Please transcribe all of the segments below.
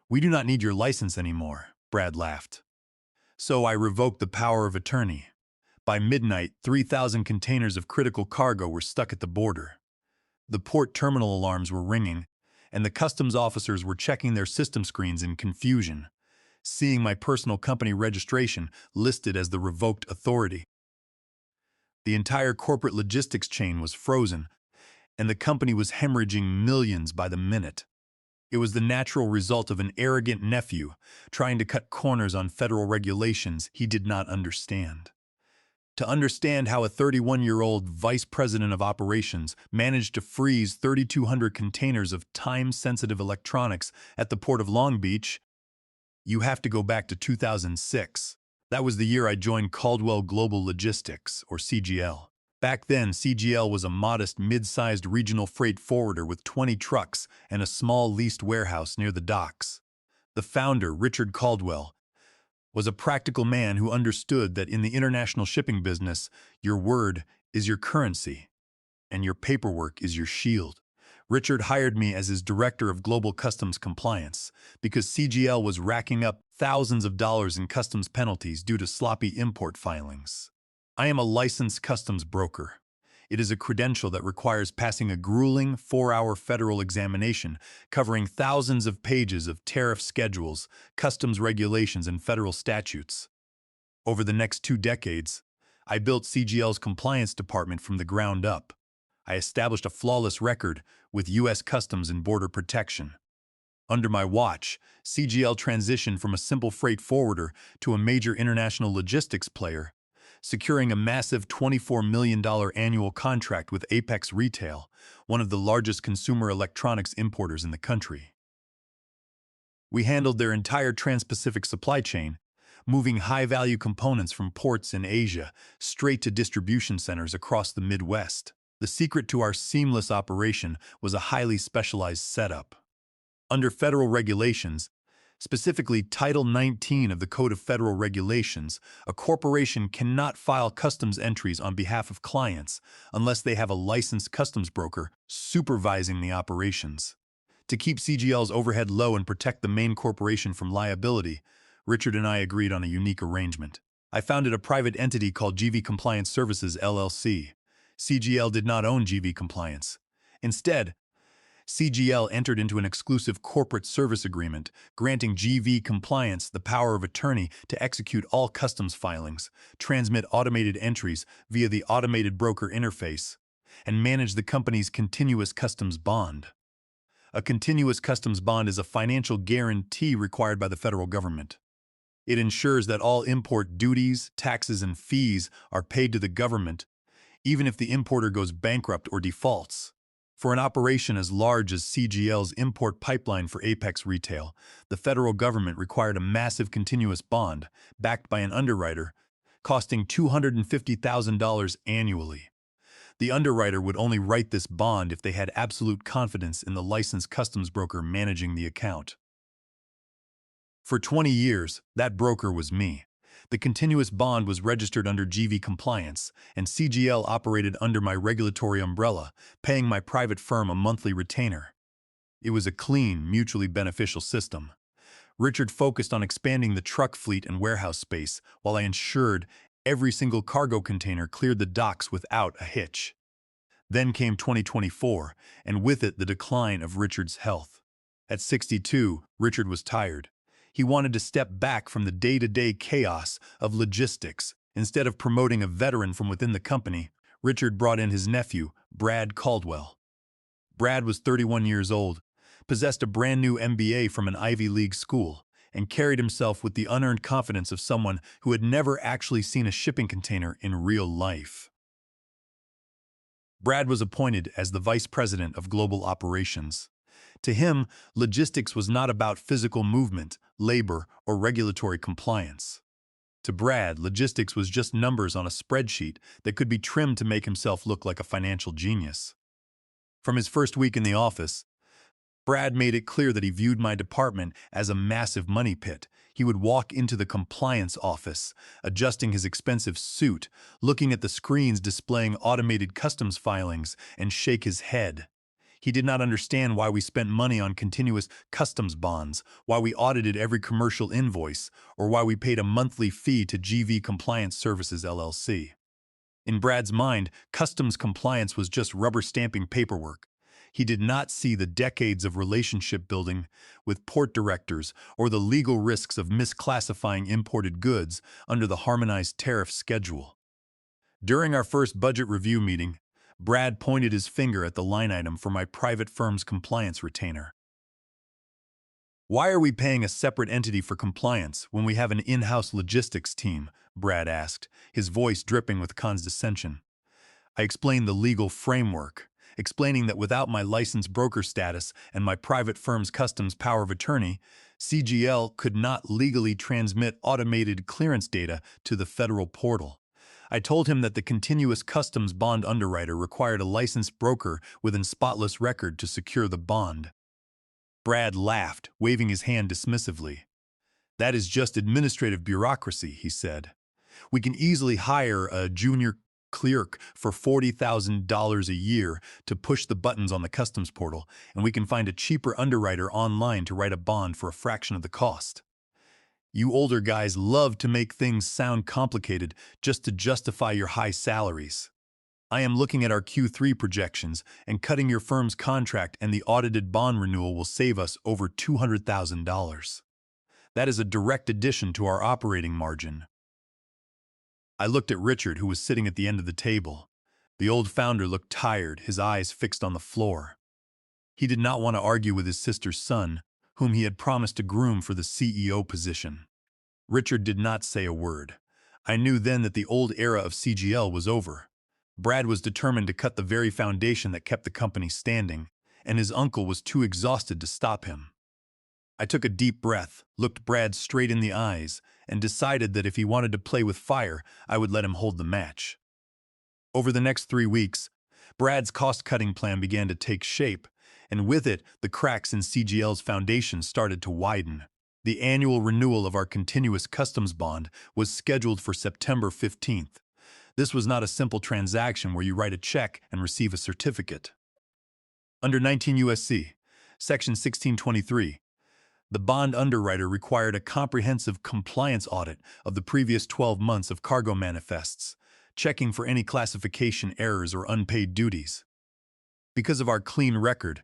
"We do not need your license anymore," Brad laughed. So I revoked the power of attorney. By midnight, 3,000 containers of critical cargo were stuck at the border. The port terminal alarms were ringing, and the customs officers were checking their system screens in confusion, seeing my personal company registration listed as the revoked authority. The entire corporate logistics chain was frozen, and the company was hemorrhaging millions by the minute. It was the natural result of an arrogant nephew trying to cut corners on federal regulations he did not understand. To understand how a 31-year-old vice president of operations managed to freeze 3,200 containers of time-sensitive electronics at the port of Long Beach, you have to go back to 2006. That was the year I joined Caldwell Global Logistics, or CGL. Back then, CGL was a modest, mid-sized regional freight forwarder with 20 trucks and a small leased warehouse near the docks. The founder, Richard Caldwell, was a practical man who understood that in the international shipping business, your word is your currency, and your paperwork is your shield. Richard hired me as his director of global customs compliance because CGL was racking up thousands of dollars in customs penalties due to sloppy import filings. I am a licensed customs broker. It is a credential that requires passing a grueling 4-hour federal examination covering thousands of pages of tariff schedules, customs regulations, and federal statutes. Over the next 2 decades, I built CGL's compliance department from the ground up. I established a flawless record with U.S. Customs and Border Protection. Under my watch, CGL transitioned from a simple freight forwarder to a major international logistics player, securing a massive $24 million annual contract with Apex Retail, one of the largest consumer electronics importers in the country. We handled their entire trans-Pacific supply chain, moving high-value components from ports in Asia straight to distribution centers across the Midwest. The secret to our seamless operation was a highly specialized setup. Under federal regulations, specifically Title 19 of the Code of Federal Regulations, a corporation cannot file customs entries on behalf of clients unless they have a licensed customs broker supervising the operations. To keep CGL's overhead low and protect the main corporation from liability, Richard and I agreed on a unique arrangement. I founded a private entity called GV Compliance Services, LLC. CGL did not own GV Compliance. Instead, CGL entered into an exclusive corporate service agreement, granting GV Compliance the power of attorney to execute all customs filings, transmit automated entries via the automated broker interface, and manage the company's continuous customs bond. A continuous customs bond is a financial guarantee required by the federal government. It ensures that all import duties, taxes, and fees are paid to the government, even if the importer goes bankrupt or defaults. For an operation as large as CGL's import pipeline for Apex Retail, the federal government required a massive continuous bond, backed by an underwriter, costing $250,000 annually. The underwriter would only write this bond if they had absolute confidence in the licensed customs broker managing the account. For 20 years, that broker was me. The continuous bond was registered under GV Compliance, and CGL operated under my regulatory umbrella, paying my private firm a monthly retainer. It was a clean, mutually beneficial system. Richard focused on expanding the truck fleet and warehouse space, while I ensured every single cargo container cleared the docks without a hitch. Then came 2024, and with it the decline of Richard's health. At 62, Richard was tired. He wanted to step back from the day-to-day chaos of logistics. Instead of promoting a veteran from within the company, Richard brought in his nephew, Brad Caldwell. Brad was 31 years old, possessed a brand new MBA from an Ivy League school, and carried himself with the unearned confidence of someone who had never actually seen a shipping container in real life. Brad was appointed as the vice president of global operations. To him, logistics was not about physical movement, labor, or regulatory compliance. To Brad, logistics was just numbers on a spreadsheet that could be trimmed to make himself look like a financial genius. From his first week in the office, Brad made it clear that he viewed my department as a massive money pit. He would walk into the compliance office, adjusting his expensive suit, looking at the screens displaying automated customs filings, and shake his head. He did not understand why we spent money on continuous customs bonds, why we audited every commercial invoice, or why we paid a monthly fee to GV Compliance Services LLC. In Brad's mind, customs compliance was just rubber stamping paperwork. He did not see the decades of relationship building with port directors or the legal risks of misclassifying imported goods under the harmonized tariff schedule. During our first budget review meeting, Brad pointed his finger at the line item for my private firm's compliance retainer. "Why are we paying a separate entity for compliance when we have an in-house logistics team?" Brad asked, his voice dripping with condescension. I explained the legal framework, explaining that without my licensed broker status and my private firm's customs power of attorney, CGL could not legally transmit automated clearance data to the federal portal. I told him that the continuous customs bond underwriter required a licensed broker with a spotless record to secure the bond. Brad laughed, waving his hand dismissively. "That is just administrative bureaucracy," he said. "We can easily hire a junior clerk for $40,000 a year to push the buttons on the customs portal, and we can find a cheaper underwriter online to write a bond for a fraction of the cost. You older guys love to make things sound complicated just to justify your high salaries. I am looking at our Q3 projections, and cutting your firm's contract and the audited bond renewal will save us over $200,000. That is a direct addition to our operating margin." I looked at Richard, who was sitting at the end of the table. The old founder looked tired, his eyes fixed on the floor. He did not want to argue with his sister's son, whom he had promised to groom for the CEO position. Richard did not say a word. I knew then that the old era of CGL was over. Brad was determined to cut the very foundation that kept the company standing, and his uncle was too exhausted to stop him. I took a deep breath, looked Brad straight in the eyes, and decided that if he wanted to play with fire, I would let him hold the match. Over the next 3 weeks, Brad's cost-cutting plan began to take shape, and with it, the cracks in CGL's foundation started to widen. The annual renewal of our continuous customs bond was scheduled for September 15th. This was not a simple transaction where you write a check and receive a certificate. Under 19 U.S.C. Section 1623, the bond underwriter required a comprehensive compliance audit of the previous 12 months of cargo manifests, checking for any classification errors or unpaid duties. Because of our clean record,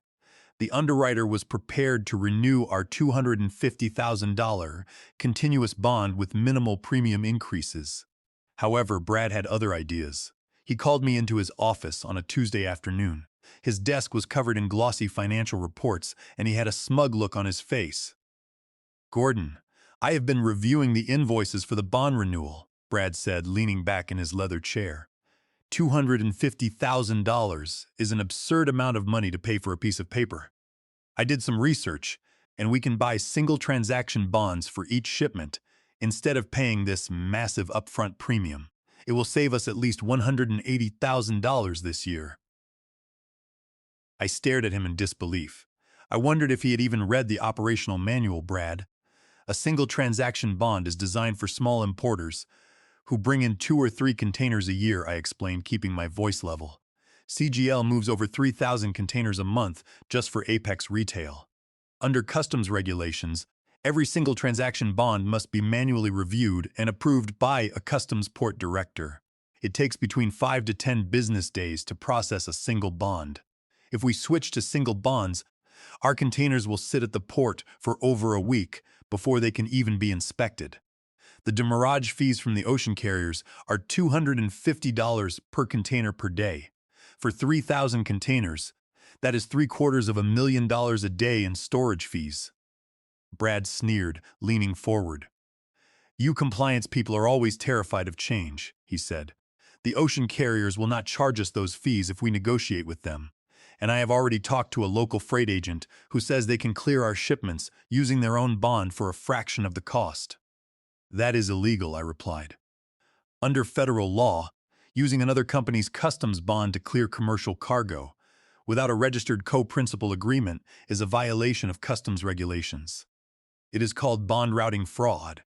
the underwriter was prepared to renew our $250,000 continuous bond with minimal premium increases. However, Brad had other ideas. He called me into his office on a Tuesday afternoon. His desk was covered in glossy financial reports, and he had a smug look on his face. "Gordon, I have been reviewing the invoices for the bond renewal," Brad said, leaning back in his leather chair. $250,000 is an absurd amount of money to pay for a piece of paper. I did some research, and we can buy single transaction bonds for each shipment instead of paying this massive upfront premium. It will save us at least $180,000 this year. I stared at him in disbelief. I wondered if he had even read the operational manual. "Brad, a single transaction bond is designed for small importers who bring in 2 or 3 containers a year," I explained, keeping my voice level. "CGL moves over 3,000 containers a month just for Apex Retail. Under customs regulations, every single transaction bond must be manually reviewed and approved by a customs port director. It takes between 5 to 10 business days to process a single bond. If we switch to single bonds, our containers will sit at the port for over a week before they can even be inspected. The demurrage fees from the ocean carriers are $250 per container per day. For 3,000 containers, that is $750,000 a day in storage fees." Brad sneered, leaning forward. "You compliance people are always terrified of change," he said. "The ocean carriers will not charge us those fees if we negotiate with them. And I have already talked to a local freight agent who says they can clear our shipments using their own bond for a fraction of the cost." "That is illegal," I replied. "Under federal law, using another company's customs bond to clear commercial cargo without a registered co-principal agreement is a violation of customs regulations. It is called bond routing fraud.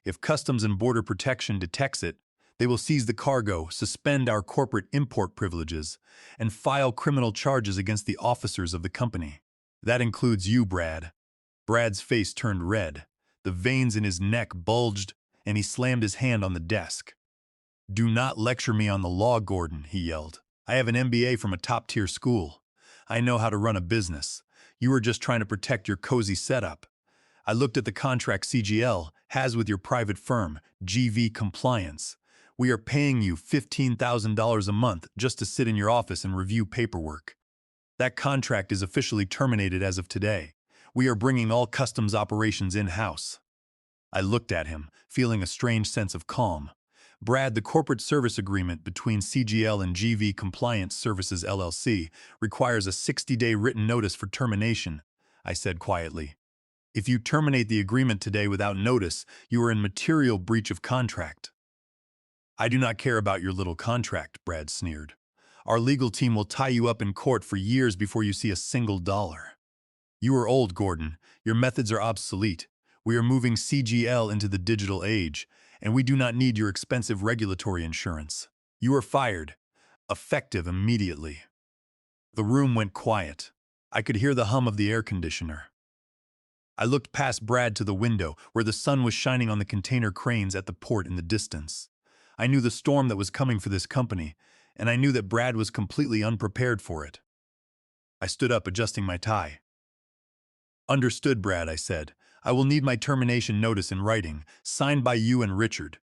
If Customs and Border Protection detects it, They will seize the cargo, suspend our corporate import privileges, and file criminal charges against the officers of the company. That includes you, Brad. Brad's face turned red. The veins in his neck bulged, and he slammed his hand on the desk. "Do not lecture me on the law, Gordon," he yelled. "I have an MBA from a top-tier school. I know how to run a business. You are just trying to protect your cozy setup." I looked at the contract CGL has with your private firm, GV Compliance. "We are paying you $15,000 a month just to sit in your office and review paperwork. That contract is officially terminated as of today. We are bringing all customs operations in-house." I looked at him, feeling a strange sense of calm. "Brad, the corporate service agreement between CGL and GV Compliance Services LLC requires a 60-day written notice for termination," I said quietly. "If you terminate the agreement today without notice, you are in material breach of contract." "I do not care about your little contract," Brad sneered. "Our legal team will tie you up in court for years before you see a single dollar." "You are old, Gordon. Your methods are obsolete. We are moving CGL into the digital age, and we do not need your expensive regulatory insurance. You are fired, effective immediately." The room went quiet. I could hear the hum of the air conditioner. I looked past Brad to the window, where the sun was shining on the container cranes at the port in the distance. I knew the storm that was coming for this company, and I knew that Brad was completely unprepared for it. I stood up, adjusting my tie. "Understood, Brad," I said. "I will need my termination notice in writing, signed by you and Richard."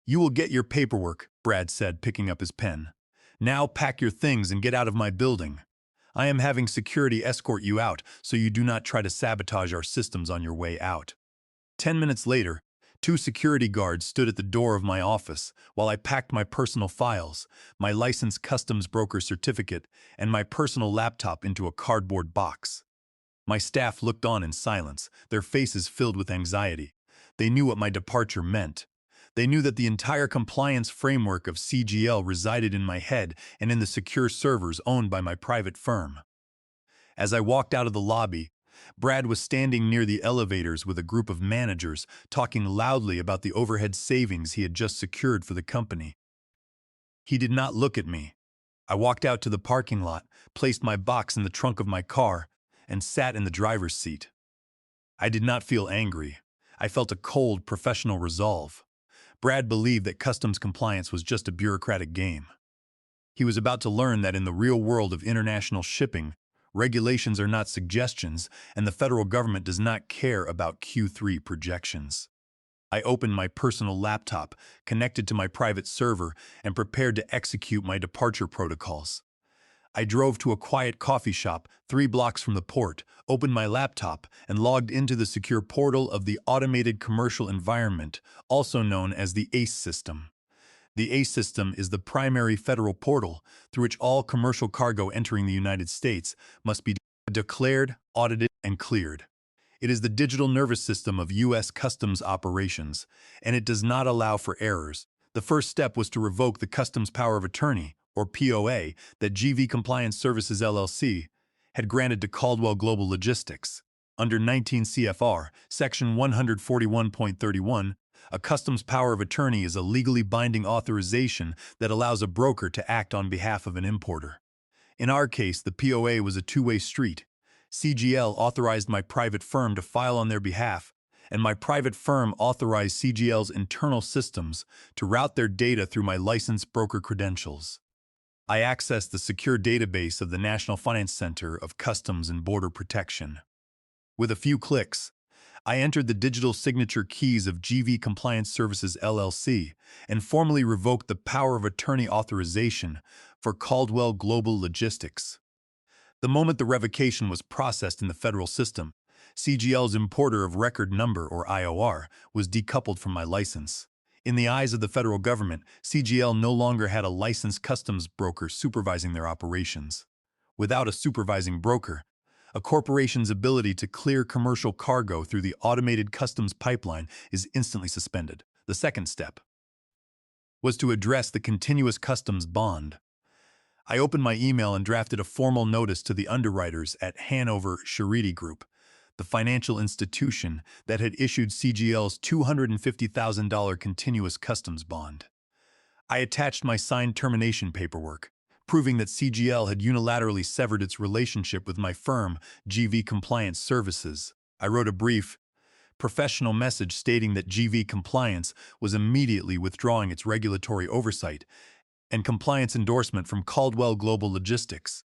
"You will get your paperwork," Brad said, picking up his pen. "Now pack your things and get out of my building. I am having security escort you out, so you do not try to sabotage our systems on your way out." 10 minutes later, 2 security guards stood at the door of my office while I packed my personal files, my licensed customs broker certificate, and my personal laptop into a cardboard box. My staff looked on in silence, their faces filled with anxiety. They knew what my departure meant. They knew that the entire compliance framework of CGL resided in my head and in the secure servers owned by my private firm. As I walked out of the lobby, Brad was standing near the elevators with a group of managers, talking loudly about the overhead savings he had just secured for the company. He did not look at me. I walked out to the parking lot, placed my box in the trunk of my car, and sat in the driver's seat. I did not feel angry. I felt a cold, professional resolve. Brad believed that customs compliance was just a bureaucratic game. He was about to learn that in the real world of international shipping, regulations are not suggestions, and the federal government does not care about Q3 projections. I opened my personal laptop, connected to my private server, and prepared to execute my departure protocols. I drove to a quiet coffee shop 3 blocks from the port, opened my laptop, and logged into the secure portal of the Automated Commercial Environment, also known as the ACE system. The ACE system is the primary federal portal through which all commercial cargo entering the United States must be declared, audited, and cleared. It is the digital nervous system of U.S. customs operations, and it does not allow for errors. The first step was to revoke the Customs Power of Attorney, or POA, that GV Compliance Services LLC had granted to Caldwell Global Logistics. Under 19 CFR, Section 141.31, a Customs Power of Attorney is a legally binding authorization that allows a broker to act on behalf of an importer. In our case, the POA was a two-way street. CGL authorized my private firm to file on their behalf, and my private firm authorized CGL's internal systems to route their data through my licensed broker credentials. I accessed the secure database of the National Finance Center of Customs and Border Protection. With a few clicks, I entered the digital signature keys of GV Compliance Services LLC and formally revoked the power of attorney authorization for Caldwell Global Logistics. The moment the revocation was processed in the federal system, CGL's importer of record number, or IOR, was decoupled from my license. In the eyes of the federal government, CGL no longer had a licensed customs broker supervising their operations. Without a supervising broker, a corporation's ability to clear commercial cargo through the automated customs pipeline is instantly suspended. The second step was to address the continuous customs bond. I opened my email and drafted a formal notice to the underwriters at Hanover Surety Group, the financial institution that had issued CGL's $250,000 continuous customs bond. I attached my signed termination paperwork, proving that CGL had unilaterally severed its relationship with my firm, GV Compliance Services. I wrote a brief, professional message stating that GV Compliance was immediately withdrawing its regulatory oversight and compliance endorsement from Caldwell Global Logistics.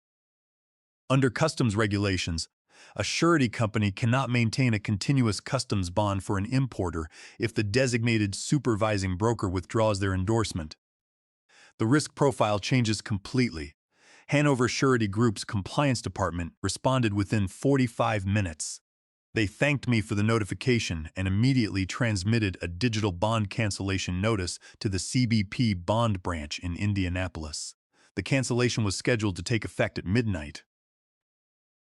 Under customs regulations, a surety company cannot maintain a continuous customs bond for an importer if the designated supervising broker withdraws their endorsement. The risk profile changes completely. Hanover Surety Group's compliance department responded within 45 minutes. They thanked me for the notification and immediately transmitted a digital bond cancellation notice to the CBP bond branch in Indianapolis. The cancellation was scheduled to take effect at midnight.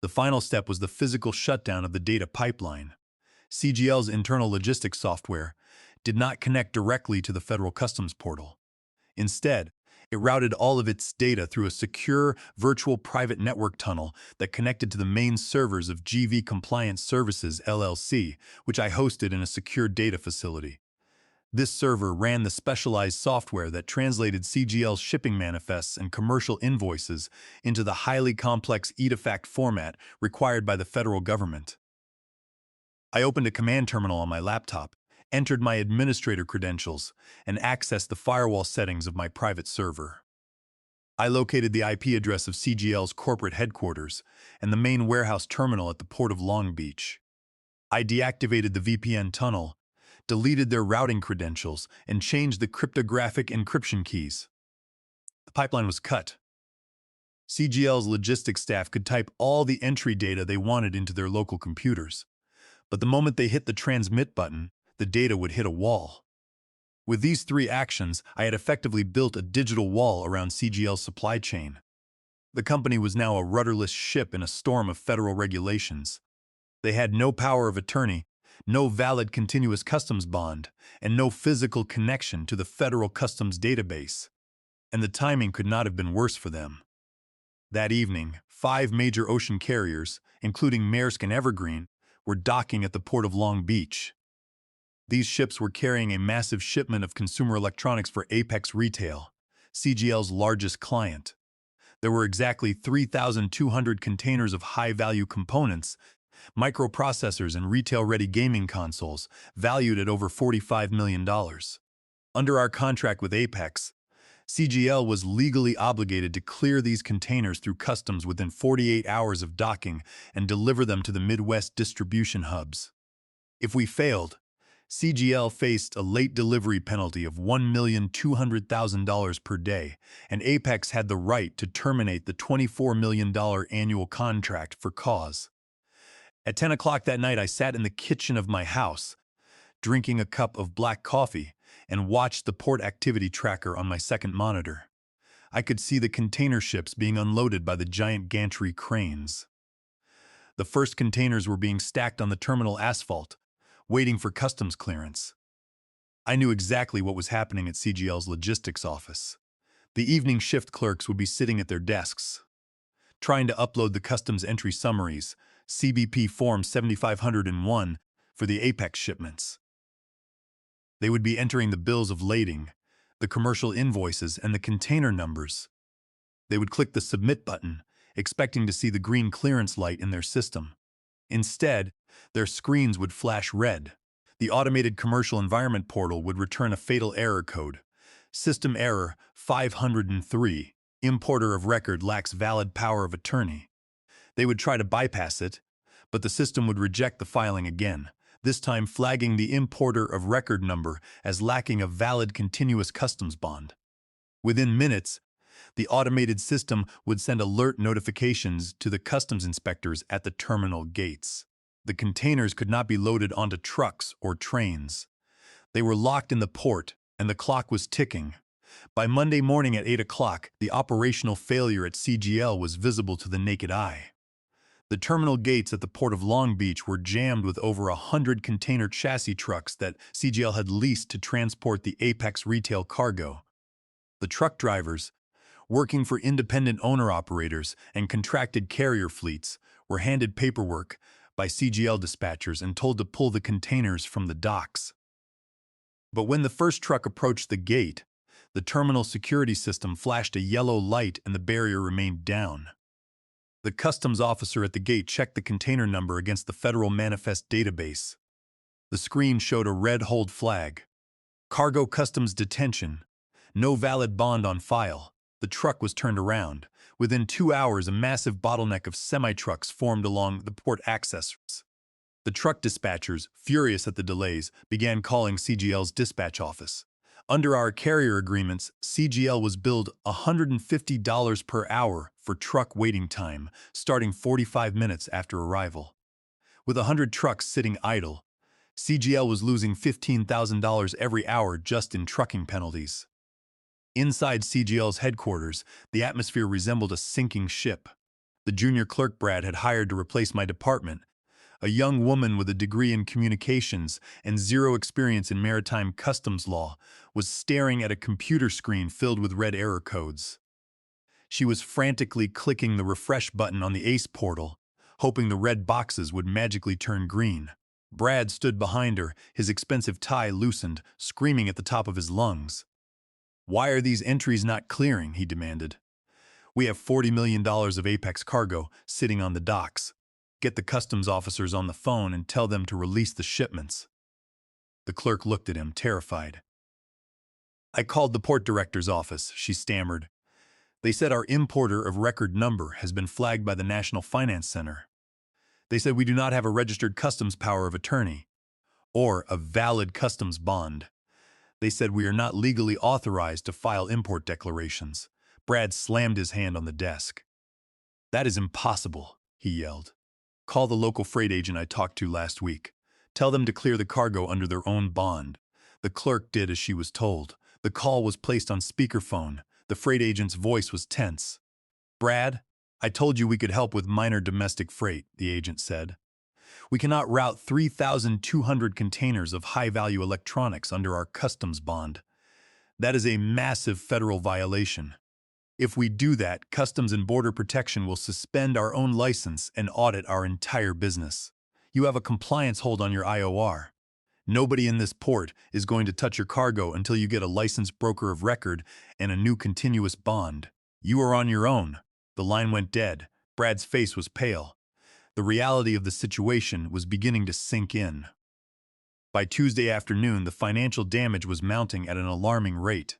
The final step was the physical shutdown of the data pipeline. CGL's internal logistics software did not connect directly to the federal customs portal. Instead, it routed all of its data through a secure, virtual private network tunnel that connected to the main servers of GV Compliance Services, LLC, which I hosted in a secure data facility. This server ran the specialized software that translated CGL's shipping manifests and commercial invoices into the highly complex EDIFACT format required by the federal government. I opened a command terminal on my laptop, entered my administrator credentials, and accessed the firewall settings of my private server. I located the IP address of CGL's corporate headquarters and the main warehouse terminal at the Port of Long Beach. I deactivated the VPN tunnel, deleted their routing credentials, and changed the cryptographic encryption keys. The pipeline was cut. CGL's logistics staff could type all the entry data they wanted into their local computers, but the moment they hit the transmit button, the data would hit a wall. With these three actions, I had effectively built a digital wall around CGL's supply chain. The company was now a rudderless ship in a storm of federal regulations. They had no power of attorney, no valid continuous customs bond, and no physical connection to the federal customs database. And the timing could not have been worse for them. That evening, 5 major ocean carriers, including Maersk and Evergreen, were docking at the Port of Long Beach. These ships were carrying a massive shipment of consumer electronics for Apex Retail, CGL's largest client. There were exactly 3,200 containers of high-value components, microprocessors, and retail-ready gaming consoles, valued at over $45 million. Under our contract with Apex, CGL was legally obligated to clear these containers through customs within 48 hours of docking and deliver them to the Midwest distribution hubs. If we failed, CGL faced a late delivery penalty of $1,200,000 per day, and Apex had the right to terminate the $24 million annual contract for cause. At 10 o'clock that night, I sat in the kitchen of my house, drinking a cup of black coffee, and watched the port activity tracker on my second monitor. I could see the container ships being unloaded by the giant gantry cranes. The first containers were being stacked on the terminal asphalt, waiting for customs clearance. I knew exactly what was happening at CGL's logistics office. The evening shift clerks would be sitting at their desks, trying to upload the customs entry summaries, CBP Form 7501, for the Apex shipments. They would be entering the bills of lading, the commercial invoices, and the container numbers. They would click the Submit button, expecting to see the green clearance light in their system. Instead, their screens would flash red. The automated commercial environment portal would return a fatal error code. System error 503. Importer of record lacks valid power of attorney. They would try to bypass it, but the system would reject the filing again, this time flagging the importer of record number as lacking a valid continuous customs bond. Within minutes, the automated system would send alert notifications to the customs inspectors at the terminal gates. The containers could not be loaded onto trucks or trains. They were locked in the port, and the clock was ticking. By Monday morning at 8 o'clock, the operational failure at CGL was visible to the naked eye. The terminal gates at the Port of Long Beach were jammed with over 100 container chassis trucks that CGL had leased to transport the Apex retail cargo. The truck drivers, working for independent owner-operators and contracted carrier fleets, were handed paperwork by CGL dispatchers and told to pull the containers from the docks. But when the first truck approached the gate, The terminal security system flashed a yellow light and the barrier remained down. The customs officer at the gate checked the container number against the Federal Manifest database. The screen showed a red hold flag. Cargo customs detention. No valid bond on file. The truck was turned around. Within 2 hours, a massive bottleneck of semi-trucks formed along the port access routes. The truck dispatchers, furious at the delays, began calling CGL's dispatch office. Under our carrier agreements, CGL was billed $150 per hour for truck waiting time, starting 45 minutes after arrival. With 100 trucks sitting idle, CGL was losing $15,000 every hour just in trucking penalties. Inside CGL's headquarters, the atmosphere resembled a sinking ship. The junior clerk Brad had hired to replace my department, a young woman with a degree in communications and zero experience in maritime customs law, was staring at a computer screen filled with red error codes. She was frantically clicking the refresh button on the ACE portal, hoping the red boxes would magically turn green. Brad stood behind her, his expensive tie loosened, screaming at the top of his lungs. "Why are these entries not clearing?" he demanded. "We have $40 million of Apex cargo sitting on the docks. Get the customs officers on the phone and tell them to release the shipments." The clerk looked at him, terrified. "I called the port director's office," she stammered. "They said our importer of record number has been flagged by the National Finance Center. They said we do not have a registered customs power of attorney or a valid customs bond. They said we are not legally authorized to file import declarations." Brad slammed his hand on the desk. "That is impossible," he yelled. "Call the local freight agent I talked to last week. Tell them to clear the cargo under their own bond." The clerk did as she was told. The call was placed on speakerphone. The freight agent's voice was tense. "Brad, I told you we could help with minor domestic freight," the agent said. "We cannot route 3,200 containers of high-value electronics under our customs bond. That is a massive federal violation. If we do that, Customs and Border Protection will suspend our own license and audit our entire business. You have a compliance hold on your IOR. Nobody in this port is going to touch your cargo until you get a licensed broker of record and a new continuous bond. You are on your own." The line went dead. Brad's face was pale. The reality of the situation was beginning to sink in. By Tuesday afternoon, the financial damage was mounting at an alarming rate.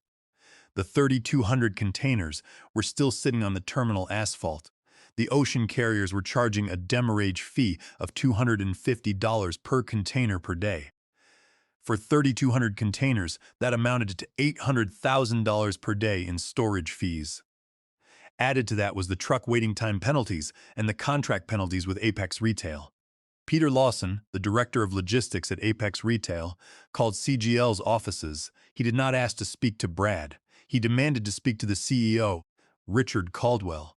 The 3,200 containers were still sitting on the terminal asphalt. The ocean carriers were charging a demurrage fee of $250 per container per day. For 3,200 containers, that amounted to $800,000 per day in storage fees. Added to that was the truck waiting time penalties and the contract penalties with Apex Retail. Peter Lawson, the director of logistics at Apex Retail, called CGL's offices. He did not ask to speak to Brad. He demanded to speak to the CEO, Richard Caldwell.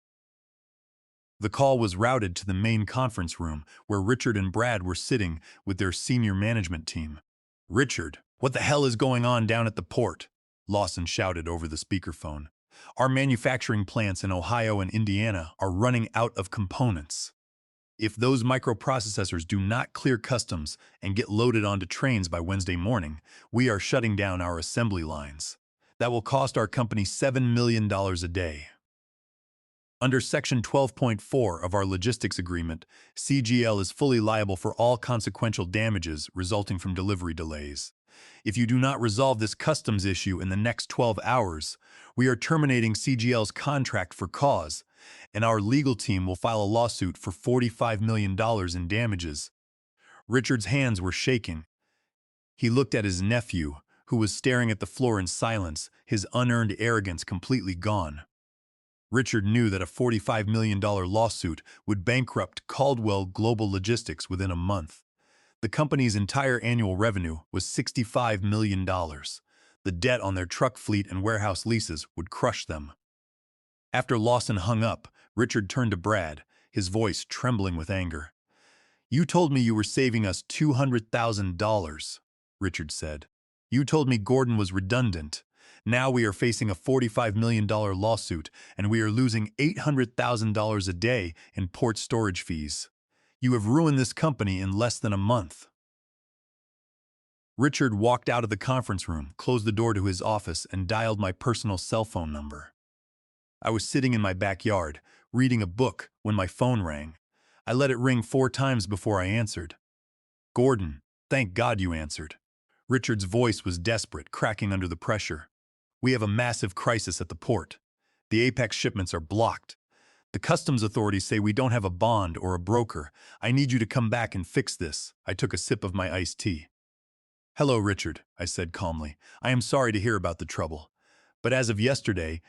The call was routed to the main conference room, where Richard and Brad were sitting with their senior management team. "Richard, what the hell is going on down at the port?" Lawson shouted over the speakerphone. "Our manufacturing plants in Ohio and Indiana are running out of components. If those microprocessors do not clear customs and get loaded onto trains by Wednesday morning, we are shutting down our assembly lines. That will cost our company $7 million a day." Under Section 12.4 of our logistics agreement, CGL is fully liable for all consequential damages resulting from delivery delays. If you do not resolve this customs issue in the next 12 hours, we are terminating CGL's contract for cause, and our legal team will file a lawsuit for $45 million in damages. Richard's hands were shaking. He looked at his nephew, who was staring at the floor in silence, his unearned arrogance completely gone. Richard knew that a $45 million lawsuit would bankrupt Caldwell Global Logistics within a month. The company's entire annual revenue was $65 million. The debt on their truck fleet and warehouse leases would crush them. After Lawson hung up, Richard turned to Brad, his voice trembling with anger. "You told me you were saving us $200,000, Richard said. "You told me Gordon was redundant. Now we are facing a $45 million lawsuit, and we are losing $800,000 a day in port storage fees. You have ruined this company in less than a month." Richard walked out of the conference room, closed the door to his office, and dialed my personal cell phone number. I was sitting in my backyard, reading a book, when my phone rang. I let it ring 4 times before I answered. "Gordon, thank God you answered." Richard's voice was desperate, cracking under the pressure. "We have a massive crisis at the port. The Apex shipments are blocked. The customs authorities say we don't have a bond or a broker. I need you to come back and fix this." I took a sip of my iced tea. "Hello, Richard," I said calmly. "I am sorry to hear about the trouble. But as of yesterday,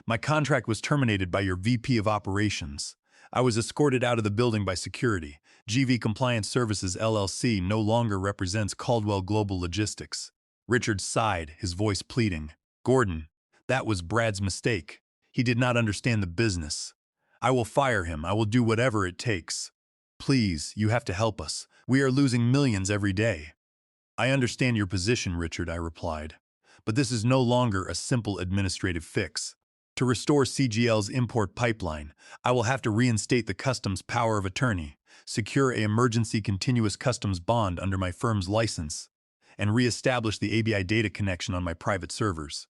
my contract was terminated by your VP of Operations. I was escorted out of the building by security. GV Compliance Services LLC no longer represents Caldwell Global Logistics." Richard sighed, his voice pleading. "Gordon, that was Brad's mistake. He did not understand the business. I will fire him. I will do whatever it takes. Please, you have to help us. We are losing millions every day." "I understand your position, Richard," I replied. "But this is no longer a simple administrative fix. To restore CGL's import pipeline, I will have to reinstate the customs power of attorney, secure an emergency continuous customs bond under my firm's license, and re-establish the ABI data connection on my private servers."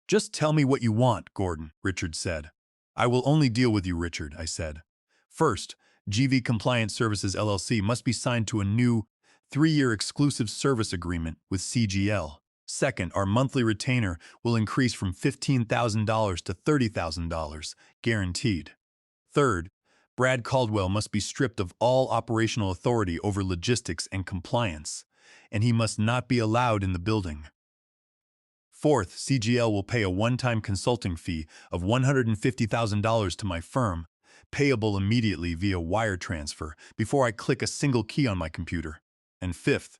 "Just tell me what you want, Gordon," Richard said. "I will only deal with you, Richard," I said. "First, GV Compliance Services LLC must be signed to a new 3-year exclusive service agreement with CGL. Second, our monthly retainer will increase from $15,000 to $30,000, guaranteed. Third, Brad Caldwell must be stripped of all operational authority over logistics and compliance, and he must not be allowed in the building. Fourth, CGL will pay a one-time consulting fee of $150,000 to my firm, payable immediately via wire transfer before I click a single key on my computer. And fifth,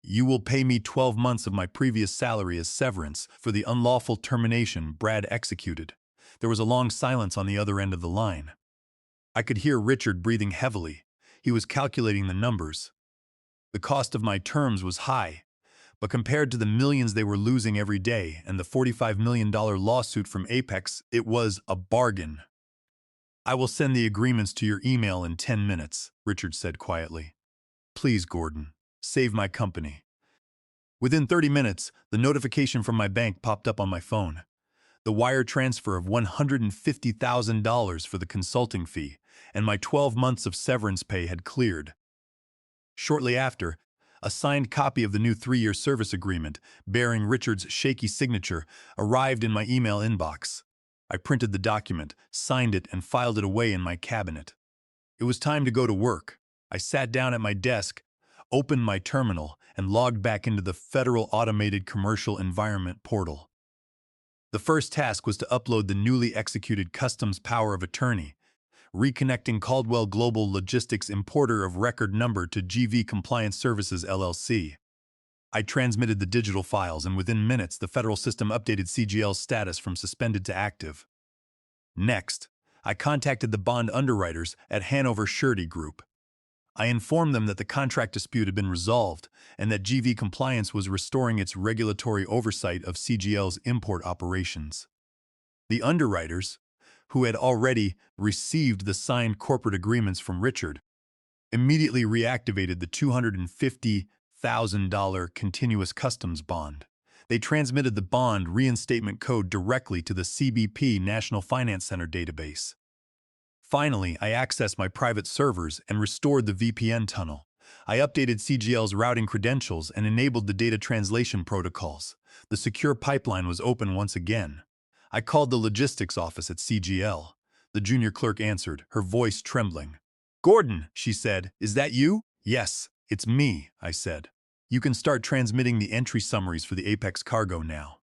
you will pay me 12 months of my previous salary as severance for the unlawful termination Brad executed." There was a long silence on the other end of the line. I could hear Richard breathing heavily. He was calculating the numbers. The cost of my terms was high, but compared to the millions they were losing every day and the $45 million lawsuit from Apex, it was a bargain. "I will send the agreements to your email in 10 minutes, Richard said quietly. "Please, Gordon, save my company." Within 30 minutes, the notification from my bank popped up on my phone. The wire transfer of $150,000 for the consulting fee, and my 12 months of severance pay had cleared. Shortly after, a signed copy of the new 3-year service agreement, bearing Richard's shaky signature, arrived in my email inbox. I printed the document, signed it, and filed it away in my cabinet. It was time to go to work. I sat down at my desk, opened my terminal, and logged back into the Federal Automated Commercial Environment portal. The first task was to upload the newly executed Customs Power of Attorney, reconnecting Caldwell Global Logistics Importer of Record Number to GV Compliance Services LLC. I transmitted the digital files, and within minutes the federal system updated CGL's status from suspended to active. Next, I contacted the bond underwriters at Hanover Surety Group. I informed them that the contract dispute had been resolved and that GV Compliance was restoring its regulatory oversight of CGL's import operations. The underwriters, who had already received the signed corporate agreements from Richard, immediately reactivated the $250,000 continuous customs bond. They transmitted the bond reinstatement code directly to the CBP National Finance Center database. Finally, I accessed my private servers and restored the VPN tunnel. I updated CGL's routing credentials and enabled the data translation protocols. The secure pipeline was open once again. I called the logistics office at CGL. The junior clerk answered, her voice trembling. "Gordon," she said, "is that you?" "Yes, it's me," I said. "You can start transmitting the entry summaries for the Apex cargo now.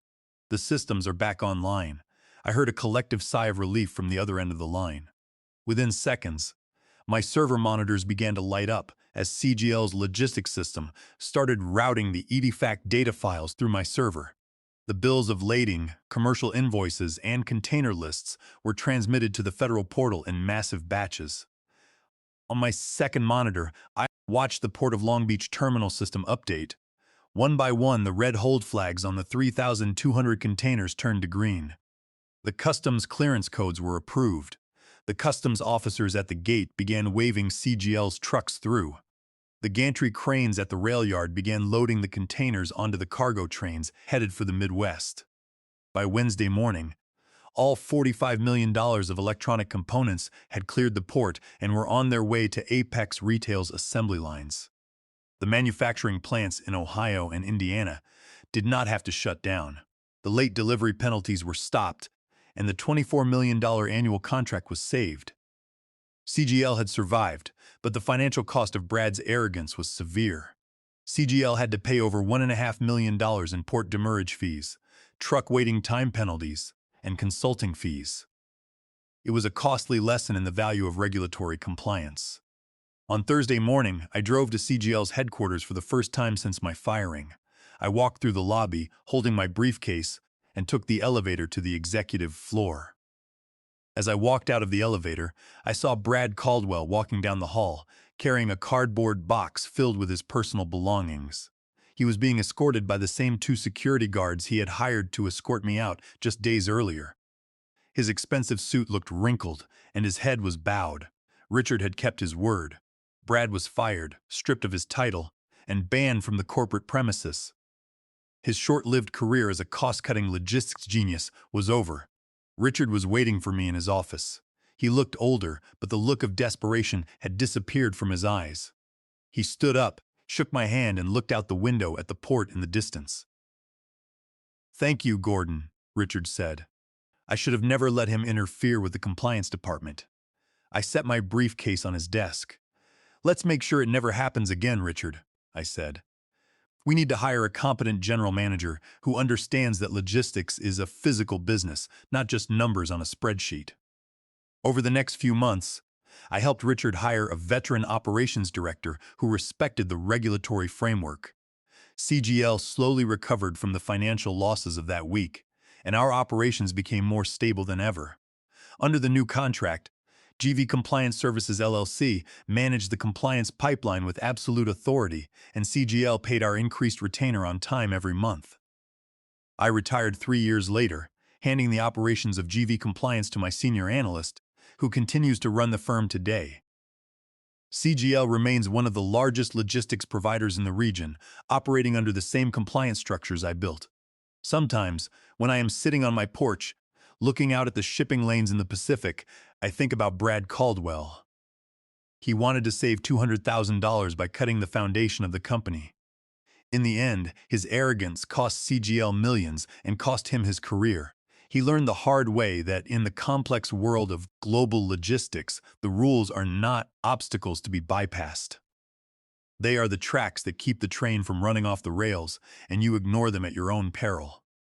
The systems are back online." I heard a collective sigh of relief from the other end of the line. Within seconds, my server monitors began to light up as CGL's logistics system started routing the EDIFACT data files through my server. The bills of lading, commercial invoices, and container lists were transmitted to the federal portal in massive batches. On my second monitor, I watched the Port of Long Beach terminal system update. One by one, the red hold flags on the 3,200 containers turned to green. The customs clearance codes were approved. The customs officers at the gate began waving CGL's trucks through. The gantry cranes at the rail yard began loading the containers onto the cargo trains headed for the Midwest. By Wednesday morning, all $45 million of electronic components had cleared the port and were on their way to Apex Retail's assembly lines. The manufacturing plants in Ohio and Indiana did not have to shut down. The late delivery penalties were stopped, and the $24 million annual contract was saved. CGL had survived, but the financial cost of Brad's arrogance was severe. CGL had to pay over $1.5 million in port demurrage fees, truck waiting time penalties, and consulting fees. It was a costly lesson in the value of regulatory compliance. On Thursday morning, I drove to CGL's headquarters for the first time since my firing. I walked through the lobby, holding my briefcase, and took the elevator to the executive floor. As I walked out of the elevator, I saw Brad Caldwell walking down the hall, carrying a cardboard box filled with his personal belongings. He was being escorted by the same two security guards he had hired to escort me out just days earlier. His expensive suit looked wrinkled, and his head was bowed. Richard had kept his word. Brad was fired, stripped of his title, and banned from the corporate premises. His short-lived career as a cost-cutting logistics genius was over. Richard was waiting for me in his office. He looked older, but the look of desperation had disappeared from his eyes. He stood up, shook my hand, and looked out the window at the port in the distance. "Thank you, Gordon," Richard said. "I should have never let him interfere with the compliance department." I set my briefcase on his desk. "Let's make sure it never happens again, Richard," I said. "We need to hire a competent general manager who understands that logistics is a physical business, not just numbers on a spreadsheet." Over the next few months, I helped Richard hire a veteran operations director who respected the regulatory framework. CGL slowly recovered from the financial losses of that week, and our operations became more stable than ever. Under the new contract, GV Compliance Services LLC managed the compliance pipeline with absolute authority, and CGL paid our increased retainer on time every month. I retired 3 years later, handing the operations of GV Compliance to my senior analyst, who continues to run the firm today. CGL remains one of the largest logistics providers in the region, operating under the same compliance structures I built. Sometimes, when I am sitting on my porch, looking out at the shipping lanes in the Pacific, I think about Brad Caldwell. He wanted to save $200,000 by cutting the foundation of the company. In the end, his arrogance cost CGL millions and cost him his career. He learned the hard way that in the complex world of global logistics, the rules are not obstacles to be bypassed. They are the tracks that keep the train from running off the rails, and you ignore them at your own peril.